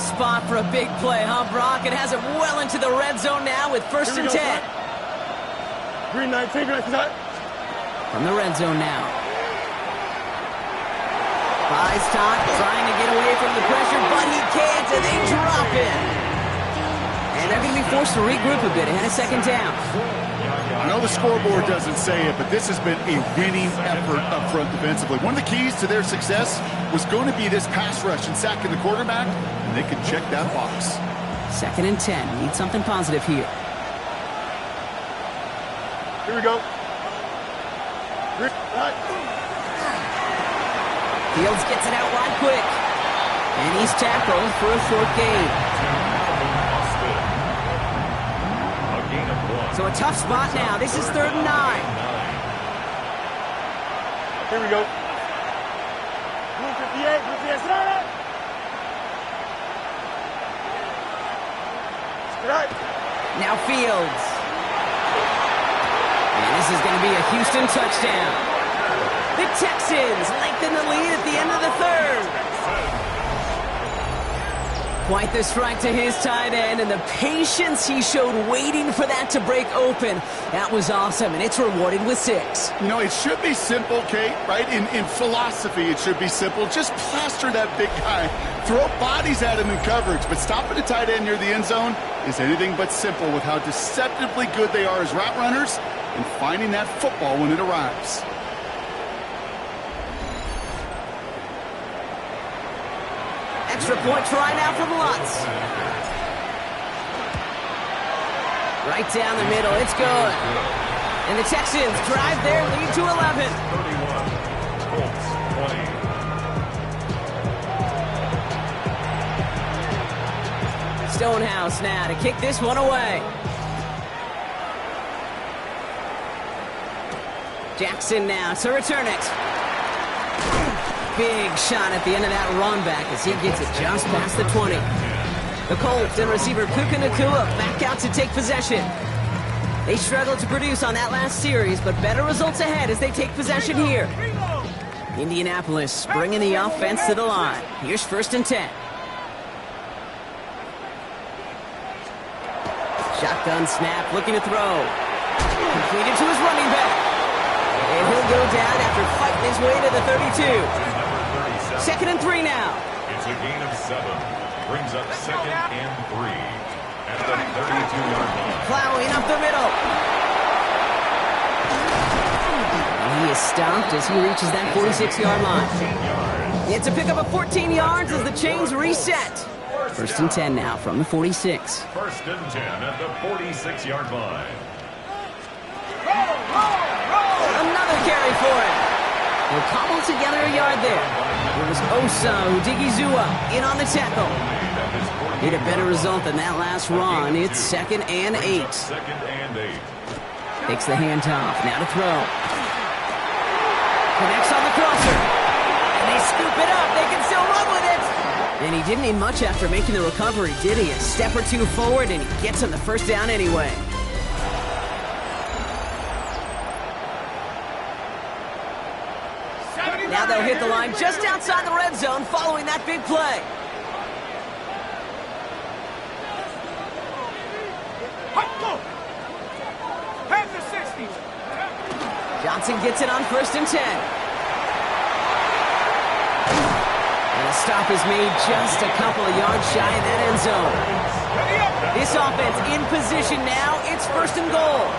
Spot for a big play, huh, Brock? It has it well into the red zone now with 1st and 10. Green 19, From the red zone now. Buys time, trying to get away from the pressure, but he can't, and they drop it. And they're going to be forced to regroup a bit ahead of second down. I know the scoreboard doesn't say it, but this has been a winning effort up front defensively. One of the keys to their success was going to be this pass rush and sacking the quarterback, and they can check that box. 2nd and 10. Need something positive here. Here we go. Fields gets it out wide quick. And he's tackled for a short gain. So a tough spot now. This is 3rd and 9. Here we go. 58, Now Fields. And this is going to be a Houston touchdown. The Texans lengthen the lead at the end of the 3rd. Quite the strike to his tight end, and the patience he showed waiting for that to break open. That was awesome, and it's rewarded with 6. You know, it should be simple, Kate, right? In philosophy, it should be simple. Just plaster that big guy. Throw bodies at him in coverage, but stopping a tight end near the end zone is anything but simple with how deceptively good they are as route runners and finding that football when it arrives. Extra point try now from Lutz. Right down the middle, it's good. And the Texans drive their lead to 11. 31, Colts 20. Stonehouse now to kick this one away. Jackson now to return it. Big shot at the end of that run back as he gets it just past the 20. The Colts and receiver Puka Nacua back out to take possession. They struggled to produce on that last series, but better results ahead as they take possession here. Indianapolis bringing the offense to the line. Here's 1st and 10. Shotgun snap, looking to throw. Completed to his running back. And he'll go down after fighting his way to the 32. 2nd and 3 now. It's a gain of 7. Brings up 2nd and 3 at the 32-yard line. Plowing up the middle. And he is stopped as he reaches that 46-yard line. It's a pickup of 14 yards as the chains reset. 1st and 10 now from the 46. 1st and 10 at the 46-yard line. Another carry for him. We'll cobble together a yard there. It was Osa Odigizua in on the tackle. Need a better result than that last run. It's 2nd and 8. 2nd and 8. Takes the handoff. Now to throw. Connects on the crosser. And they scoop it up. They can still run with it. And he didn't need much after making the recovery, did he? A step or two forward, and he gets him the 1st down anyway. Now they'll hit the line just outside the red zone following that big play. Johnson gets it on 1st and 10. And a stop is made just a couple of yards shy of that end zone. This offense in position now. It's 1st and goal.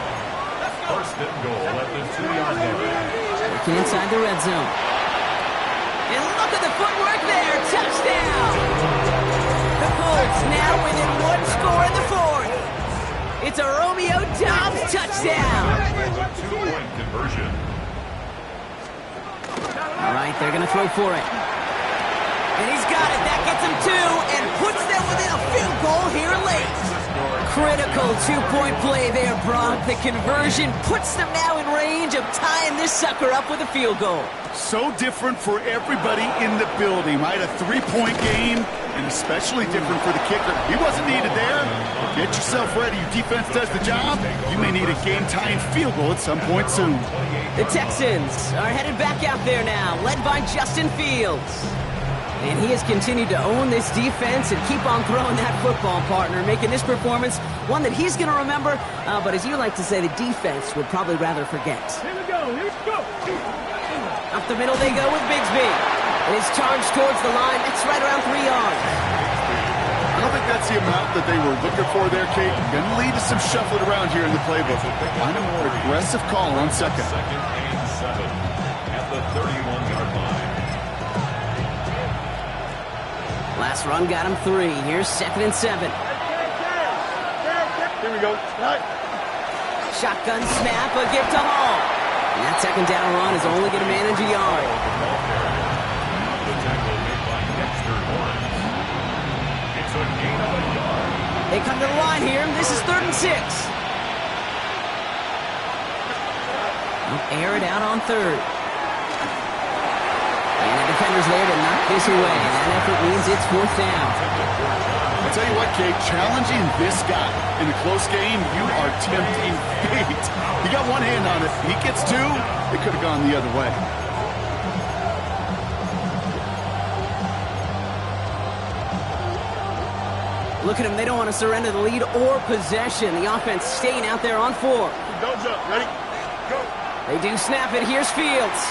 1st and goal at the 2-yard line. Working inside the red zone. And look at the footwork there. Touchdown. The Colts now within 1 score in the 4th. It's a Romeo Doubs touchdown. 2-point conversion. All right, they're going to throw for it. And he's got it. That gets him 2 and puts them within a field goal here late. Critical 2-point play there, Brock. The conversion puts them now in range of tying this sucker up with a field goal. So different for everybody in the building, right? A 3-point game, and especially different for the kicker. He wasn't needed there. Get yourself ready. Your defense does the job. You may need a game-tying field goal at some point soon. The Texans are headed back out there now, led by Justin Fields. And he has continued to own this defense and keep on throwing that football, partner, making this performance one that he's going to remember. But as you like to say, the defense would probably rather forget. Here we go. Up the middle they go with Bigsby. And his charge towards the line, that's right around 3 yards. I don't think that's the amount that they were looking for there, Kate. Going to lead to some shuffling around here in the playbook. Find a more aggressive call on 2nd. 2nd and 7 at the 31-yard line. Last run got him 3. Here's 2nd and 7. Here we go. Right. Shotgun snap, a gift to Hall. And that 2nd down run is only going to manage a yard. The tackle made by Dexter Lawrence. It's a gain of a yard. They come to the line here. This is 3rd and 6. They'll air it out on 3rd. And the defender's there to knock this away. And that effort means it's 4th down. I'll tell you what, Kate, challenging this guy in a close game, you are tempting fate. He got one hand on it. He gets 2. It could have gone the other way. Look at them. They don't want to surrender the lead or possession. The offense staying out there on 4. Don't jump. Ready? Go. They do snap it. Here's Fields.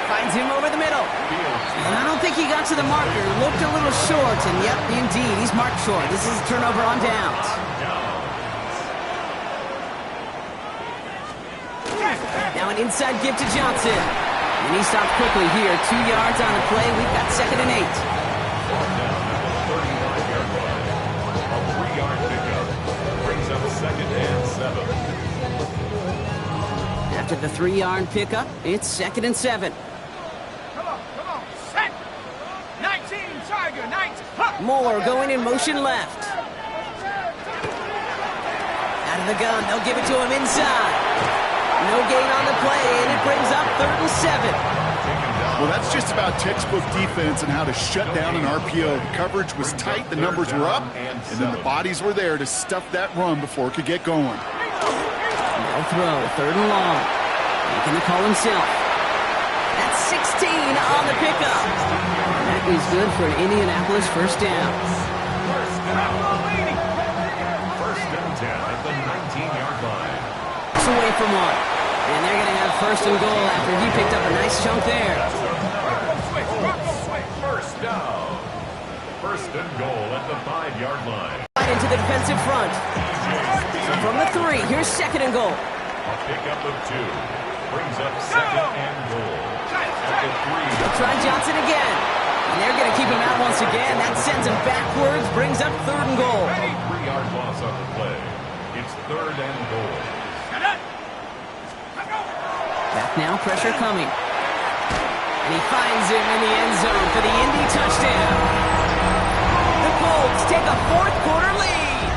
Finds him over the middle. And I don't think he got to the marker. Looked a little short. And yep, indeed, he's marked short. This is a turnover on downs. Now an inside give to Johnson. And he stopped quickly here. 2 yards on the play. We've got 2nd and 8. After the 3-yard pickup, it's 2nd and 7. Come on, set. 19, Tiger, 19. Moore going in motion left. Out of the gun, they'll give it to him inside. No gain on the play, and it brings up 3rd and 7. Well, that's just about textbook defense and how to shut down an RPO. The coverage was tight, the numbers were up, and then the bodies were there to stuff that run before it could get going. No throw, 3rd and long. Making the call himself. That's 16 on the pickup. That is good for an Indianapolis first down. First and 10 at the 19-yard line. It's away from one. And they're going to have 1st and goal after he picked up a nice chunk there. First down. 1st and goal at the 5-yard line. Right into the defensive front. So from the 3, here's 2nd and goal. A pickup of 2 brings up 2nd and goal. At the 3. They'll try Johnson again. And they're going to keep him out once again. That sends him backwards, brings up 3rd and goal. 3-yard loss on the play. It's 3rd and goal. Back now, pressure coming. And he finds him in the end zone for the Indy touchdown. The Colts take a 4th quarter lead.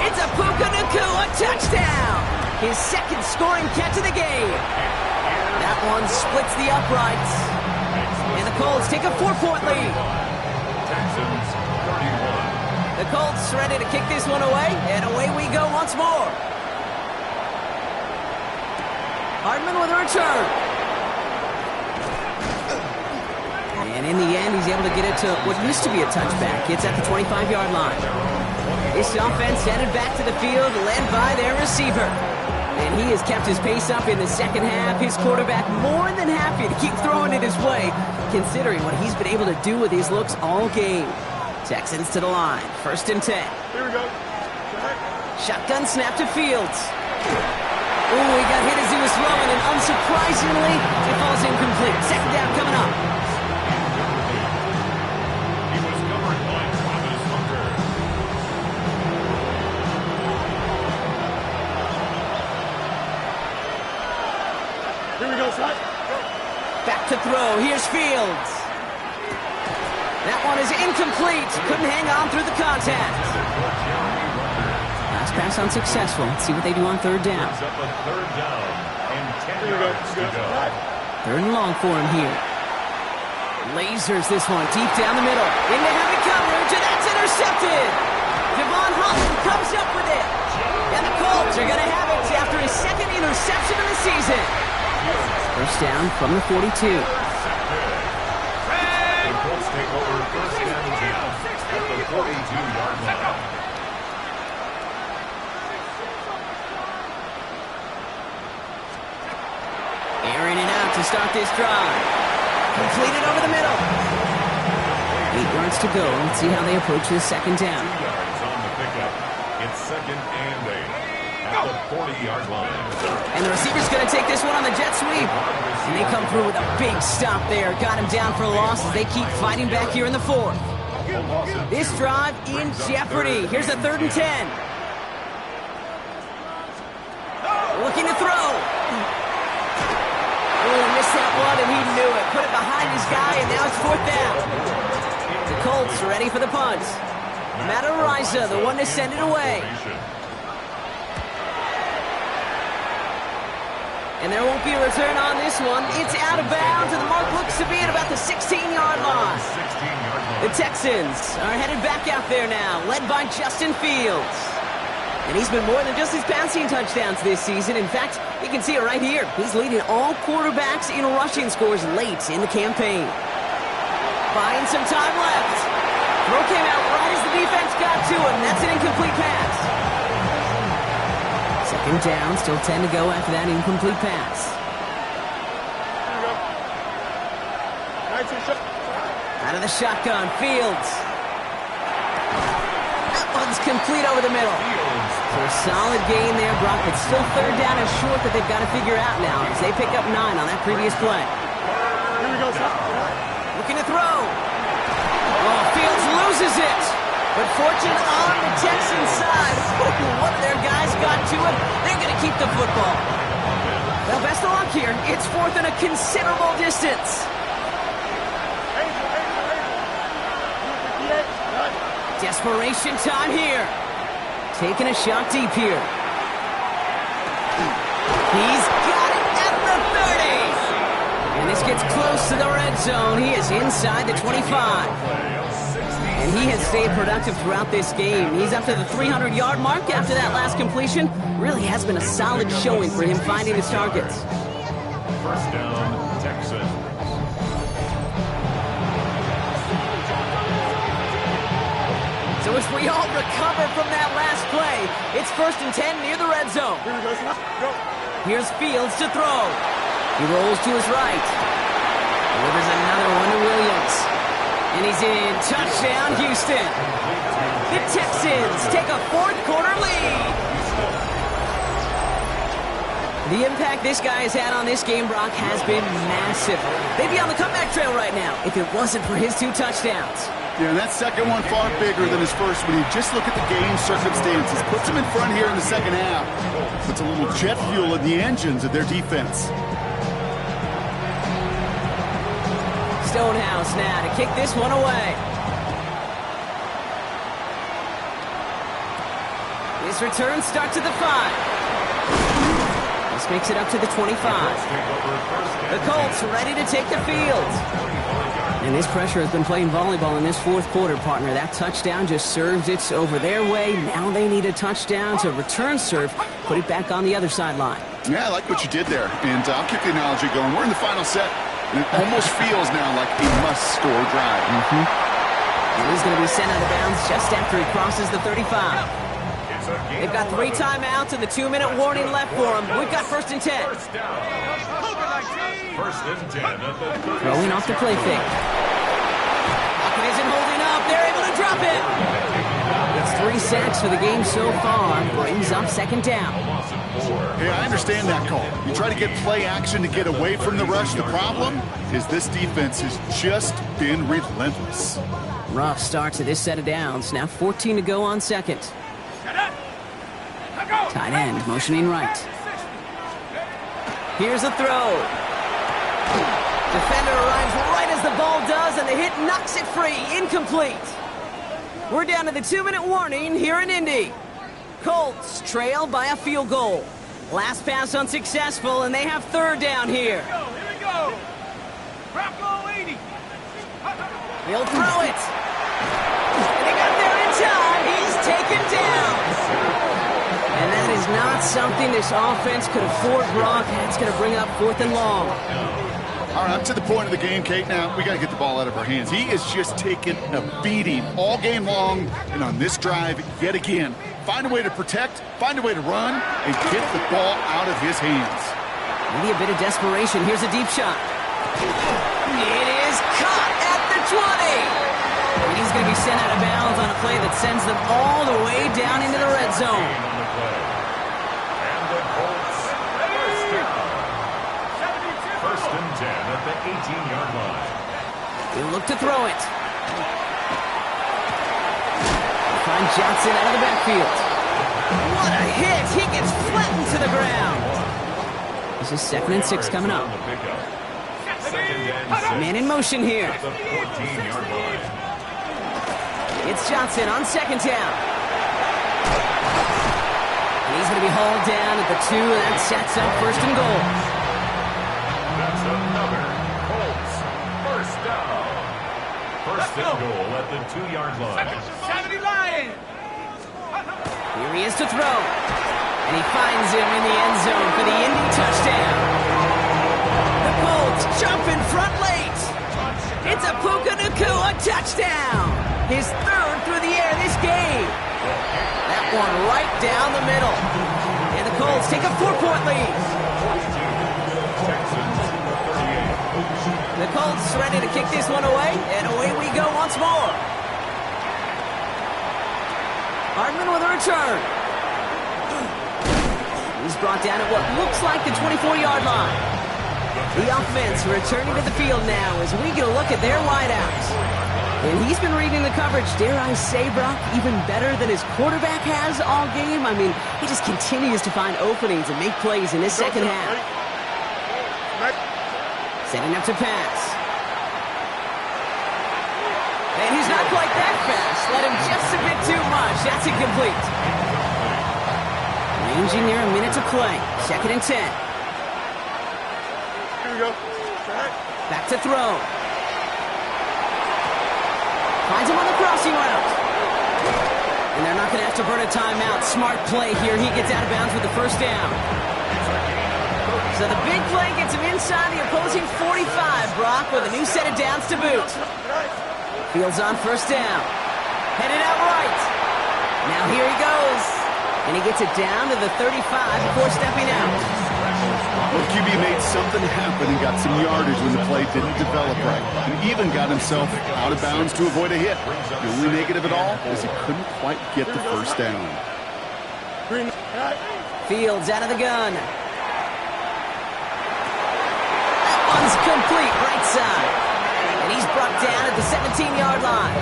It's a Puka Nacua touchdown. His 2nd scoring catch of the game. That one splits the uprights. And the Colts take a 4-point lead. Texans 31. The Colts ready to kick this one away, and away we go once more. Hardman with a return. And in the end, he's able to get it to what used to be a touchback. It's at the 25-yard line. This offense headed back to the field, led by their receiver. And he has kept his pace up in the 2nd half. His quarterback more than happy to keep throwing it his way, considering what he's been able to do with his looks all game. Texans to the line. 1st and 10. Here we go. Shotgun snap to Fields. Oh, he got hit as he was throwing, and unsurprisingly, it falls incomplete. 2nd down coming up. He was covered by Travis Hunter. Here we go, son. Back to throw. Here's Fields. That one is incomplete. Couldn't hang on through the contact. Last pass unsuccessful. Let's see what they do on 3rd down. Up a 3rd down and 10 yards to go. 3rd and long for him here. Lasers this one deep down the middle. Into heavy coverage, and that's intercepted. Devon Holland comes up with it. And the Colts are going to have it after his 2nd interception of the season. 1st down from the 42. The Colts take over 1st and 10 at the 42-yard line. Airing it out to start this drive. Completed over the middle. 8 yards to go. Let's see how they approach this 2nd down. 2 yards on the pickup. It's 2nd and 8 at the 40-yard line. And the receiver's going to take this one on the jet sweep. And they come through with a big stop there. Got him down for a loss as they keep fighting back here in the 4th. This drive in jeopardy. Here's a 3rd and 10. Looking to throw. Oh, he missed that one, and he knew it. Put it behind his guy, and now it's 4th down. The Colts ready for the punt. Matt Ariza, the one to send it away. And there won't be a return on this one. It's out of bounds, and the mark looks to be at about the 16-yard line. The Texans are headed back out there now, led by Justin Fields. And he's been more than just his passing touchdowns this season. In fact, you can see it right here. He's leading all quarterbacks in rushing scores late in the campaign. Buying some time left. Throw came out right as the Second down, still 10 to go after that incomplete pass. Here we go. 19 shot. Out of the shotgun, Fields. That one's complete over the middle. So a solid gain there, Brock. It's still third down and short that they've got to figure out now as they pick up 9 on that previous play. Here we go, son. Looking to throw. Oh, Fields loses it. But fortune on the Texans side. One of their guys got to it. They're going to keep the football. Well, best of luck here. It's fourth and a considerable distance. Desperation time here. Taking a shot deep here. He's got it at the 30. And this gets close to the red zone. He is inside the 25. And he has stayed productive throughout this game. He's up to the 300-yard mark after that last completion. Really has been a solid showing for him finding his targets. First down, Texans. So as we all recover from that last play, it's 1st and 10 near the red zone. Here we go, son. Go. Here's Fields to throw. He rolls to his right. Delivers another one to Williams. And he's in. Touchdown, Houston. The Texans take a fourth-quarter lead. The impact this guy has had on this game, Brock, has been massive. They'd be on the comeback trail right now if it wasn't for his 2 touchdowns. Yeah, and that second one far bigger than his first when you just look at the game circumstances. Puts him in front here in the second half. Puts a little jet fuel in the engines of their defense. Stonehouse now to kick this one away. His return starts at the 5. This makes it up to the 25. The Colts ready to take the field. And this pressure has been playing volleyball in this fourth quarter, partner. That touchdown just serves it over their way. Now they need a touchdown to return serve, put it back on the other sideline. Yeah, I like what you did there. And I'll keep the analogy going. We're in the final set, and it almost feels now like a must-score drive. And he's going to be sent out of bounds just after he crosses the 35. They've got 3 timeouts and the 2-minute warning left for them. We've got 1st and 10. First and 10 at the 30. Throwing off the play fake. Lockett isn't holding up. They're able to drop it. It's 3 sacks for the game so far. Brings up 2nd down. Yeah, I understand that call. You try to get play action to get away from the rush. The problem is this defense has just been relentless. Rough start to this set of downs. Now 14 to go on 2nd. Tight end motioning right. Here's a throw. Defender arrives right as the ball does, and the hit knocks it free. Incomplete. We're down to the 2-minute warning here in Indy. Colts trail by a field goal. Last pass unsuccessful, and they have 3rd down here. Here we go. Bronco 80. He'll throw it. And they got there in time. He's taken down. And that is not something this offense could afford, Brock. That's going to bring up 4th and long. All right, up to the point of the game, Kate. Now, we got to get the ball out of our hands. He is just taking a beating all game long, and on this drive, yet again. Find a way to protect, find a way to run, and get the ball out of his hands. Maybe a bit of desperation. Here's a deep shot. It is caught at the 20. And he's going to be sent out of bounds on a play that sends them all the way down into the red zone. First and 10 at the 18-yard line. He'll look to throw it. Find Johnson out of the backfield. What a hit! He gets flattened to the ground. This is 2nd and 6 coming up. Man in motion here. The 14-yard line. It's Johnson on 2nd down. And he's going to be hauled down at the 2, and that sets up 1st and goal. That's another Colts first down. First and goal at the 2-yard line. 70 Lions. Here he is to throw. And he finds him in the end zone for the Indy touchdown. The Colts jump in front late. It's a Puka Nacua touchdown. His 3rd through the air this game. That one right down the middle. And the Colts take a 4-point lead. The Colts ready to kick this one away, and away we go once more. Hardman with a return. He's brought down at what looks like the 24-yard line. The offense returning to the field now as we get a look at their wideouts. And he's been reading the coverage, dare I say, Brock, even better than his quarterback has all game. I mean, he just continues to find openings and make plays in his second half. Setting up to pass. And he's not quite that fast. Let him just a bit too much. That's incomplete. Ranging near a minute to play. 2nd and 10. Here we go. Back to throw. Finds him on the crossing route. And they're not going to have to burn a timeout. Smart play here. He gets out of bounds with the first down. So the big play gets him inside the opposing 45, Brock, with a new set of downs to boot. Fields on first down. Headed out right. Now here he goes. And he gets it down to the 35 before stepping out. Well, QB made something happen and got some yardage when the play didn't develop right. And even got himself out of bounds to avoid a hit. The only negative at all is he couldn't quite get the first down. Fields out of the gun. That one's complete, right side. And he's brought down at the 17-yard line.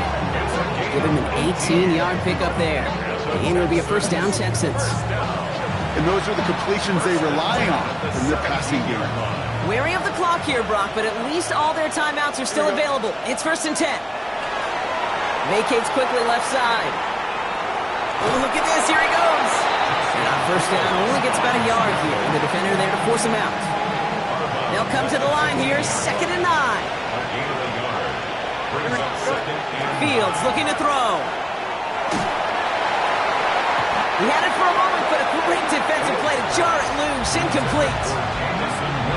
Give him an 18-yard pickup there. And it'll be a first down, Texans. And those are the completions they rely on in their passing game. Wary of the clock here, Brock, but at least all their timeouts are still available. It's 1st and 10. Vacates quickly left side. Oh, look at this. Here he goes. And on first down, only gets about a yard here. And the defender there to force him out. They'll come to the line here. 2nd and 9. Fields looking to throw. He had it for a moment, but a great defensive play to jar it loose. Incomplete.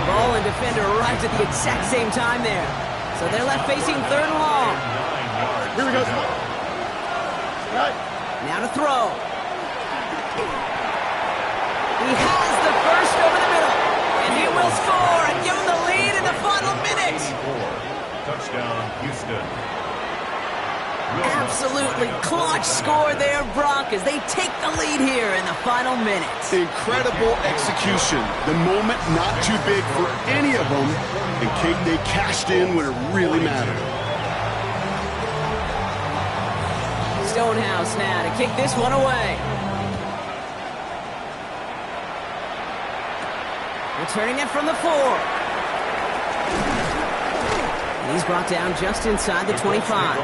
Ball and defender arrived at the exact same time there. So they're left facing 3rd and long. Here we go. Now to throw. He has the first over the middle. And he will score and give him the lead in the final minute. Touchdown, Houston. Absolutely clutch score there, Brock, as they take the lead here in the final minutes. Incredible execution. The moment not too big for any of them. And Kate, they cashed in when it really mattered. Stonehouse now to kick this one away. Returning it from the 4. And he's brought down just inside the 25.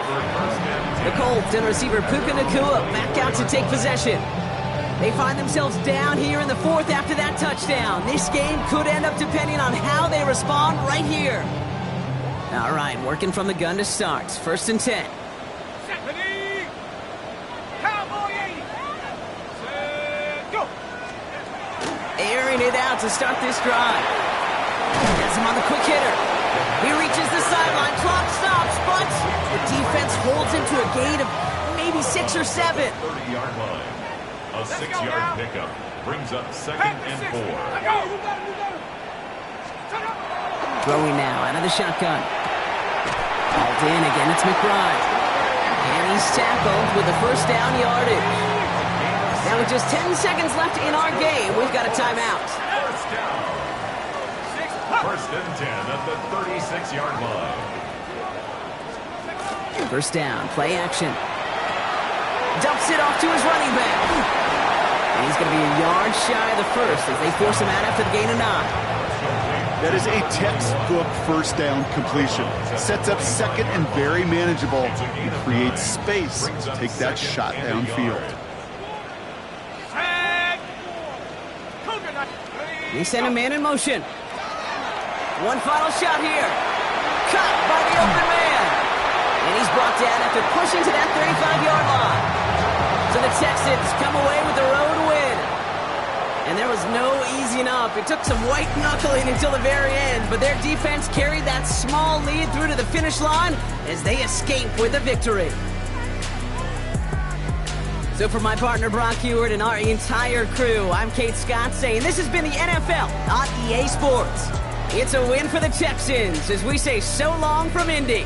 The Colts and receiver Puka Nacua back out to take possession. They find themselves down here in the 4th after that touchdown. This game could end up depending on how they respond right here. All right, working from the gun to start. 1st and 10. Stephanie! Cowboy 80! Set, go! Airing it out to start this drive. Has him on the quick hitter. He reaches the sideline. Clock stops, but the defense holds him to a gain of maybe 6 or 7. 30-yard line. A 6-yard pickup brings up 2nd and 4. Throwing now out of the shotgun. Called in again. It's McBride. And he's tackled with the first down yardage. Now with just 10 seconds left in our game, we've got a timeout. First down. 1st and 10 at the 36-yard line. First down, play action. Dumps it off to his running back. And he's going to be a yard shy of the first as they force him out after the gain of 9. That is a textbook first down completion. Sets up 2nd and very manageable. And creates space to take that shot downfield. They send a man in motion. One final shot here. Cut by the open man. And he's brought down after pushing to that 35-yard line. So the Texans come away with the road win. And there was no easing up. It took some white knuckling until the very end, but their defense carried that small lead through to the finish line as they escape with a victory. So for my partner Brock Heward and our entire crew, I'm Kate Scott saying this has been the NFL on EA Sports. It's a win for the Texans as we say so long from Indy.